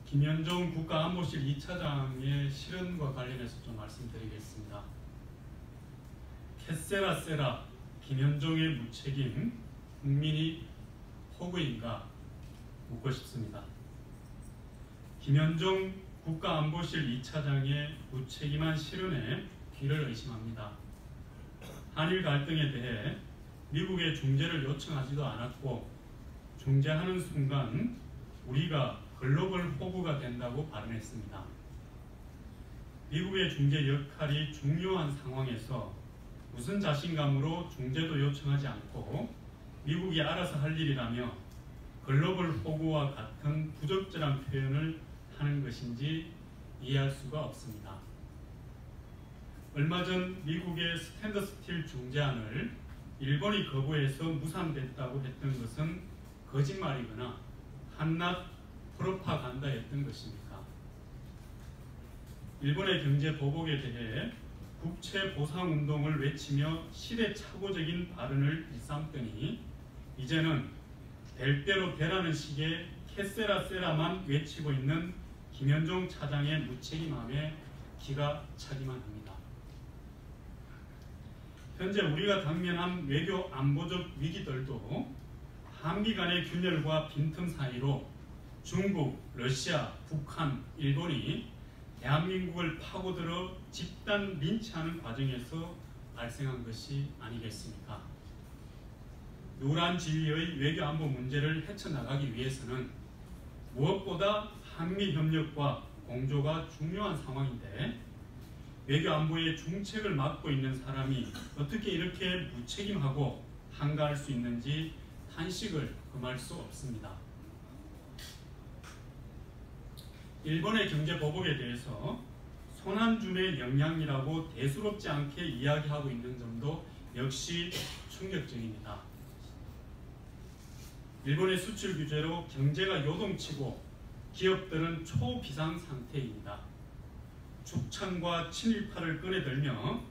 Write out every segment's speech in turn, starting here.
김현종 국가안보실 2차장의 실언과 관련해서 좀 말씀드리겠습니다. 캐세라 세라 김현종의 무책임 국민이 호구인가 묻고 싶습니다. 김현종 국가안보실 2차장의 무책임한 실언에 귀를 의심합니다. 한일 갈등에 대해 미국의 중재를 요청하지도 않았고 중재하는 순간 우리가 글로벌 호구가 된다고 발언했습니다. 미국의 중재 역할이 중요한 상황에서 무슨 자신감으로 중재도 요청하지 않고 미국이 알아서 할 일이라며 글로벌 호구와 같은 부적절한 표현을 하는 것인지 이해할 수가 없습니다. 얼마 전 미국의 스탠드스틸 중재안을 일본이 거부해서 무산됐다고 했던 것은 거짓말이거나 한낱 프로파간다였던 것입니까? 일본의 경제 보복에 대해 국채 보상 운동을 외치며 시대착오적인 발언을 일삼더니 이제는 될 대로 되라는 식의 캐세라 세라만 외치고 있는 김현종 차장의 무책임함에 기가 차기만 합니다. 현재 우리가 당면한 외교 안보적 위기들도 한미 간의 균열과 빈틈 사이로 중국, 러시아, 북한, 일본이 대한민국을 파고들어 집단 린치하는 과정에서 발생한 것이 아니겠습니까? 노란 지위의 외교 안보 문제를 헤쳐나가기 위해서는 무엇보다 한미 협력과 공조가 중요한 상황인데 외교 안보의 중책을 맡고 있는 사람이 어떻게 이렇게 무책임하고 한가할 수 있는지 탄식을 금할 수 없습니다. 일본의 경제 보복에 대해서 손안줌의 영향이라고 대수롭지 않게 이야기하고 있는 점도 역시 충격적입니다. 일본의 수출 규제로 경제가 요동치고 기업들은 초비상 상태입니다. 죽창과 친일파를 꺼내들며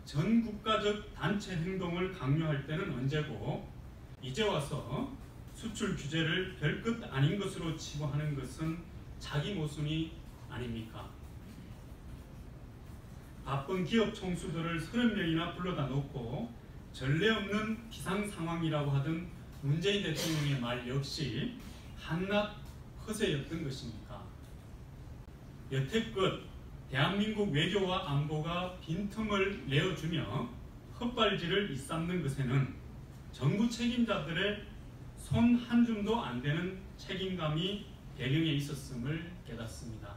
전 국가적 단체 행동을 강요할 때는 언제고 이제 와서 수출 규제를 별것 아닌 것으로 치고 하는 것은 자기 모순이 아닙니까? 바쁜 기업 총수들을 30명이나 불러다 놓고 전례 없는 비상 상황이라고 하던 문재인 대통령의 말 역시 한낱 허세였던 것입니까? 여태껏 대한민국 외교와 안보가 빈틈을 내어주며 헛발질을 일삼는 것에는 정부 책임자들의 손 한 줌도 안 되는 책임감이 배경에 있었음을 깨닫습니다.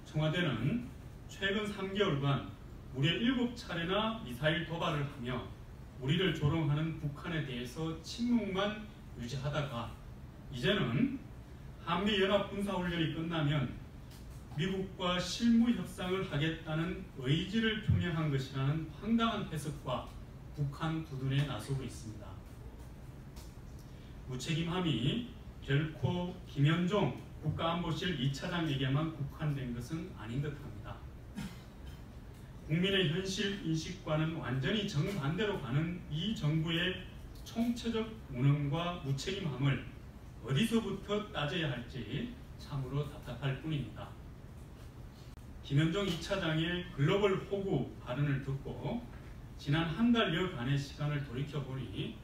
청와대는 최근 3개월간 무려 7차례나 미사일 도발을 하며 우리를 조롱하는 북한에 대해서 침묵만 유지하다가 이제는 한미연합군사훈련이 끝나면 미국과 실무 협상을 하겠다는 의지를 표명한 것이라는 황당한 해석과 북한 부둔에 나서고 있습니다. 무책임함이 결코 김현종 국가안보실 2차장에게만 국한된 것은 아닌 듯합니다. 국민의 현실 인식과는 완전히 정반대로 가는 이 정부의 총체적 무능과 무책임함을 어디서부터 따져야 할지 참으로 답답할 뿐입니다. 김현종 2차장의 글로벌 호구 발언을 듣고 지난 한 달여간의 시간을 돌이켜보니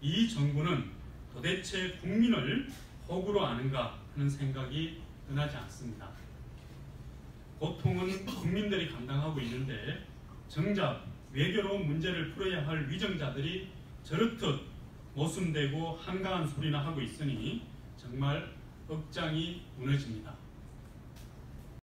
이 정부는 도대체 국민을 호구로 아는가 하는 생각이 떠나지 않습니다. 고통은 국민들이 감당하고 있는데 정작 외교로 문제를 풀어야 할 위정자들이 저렇듯 모순되고 한가한 소리나 하고 있으니 정말 억장이 무너집니다.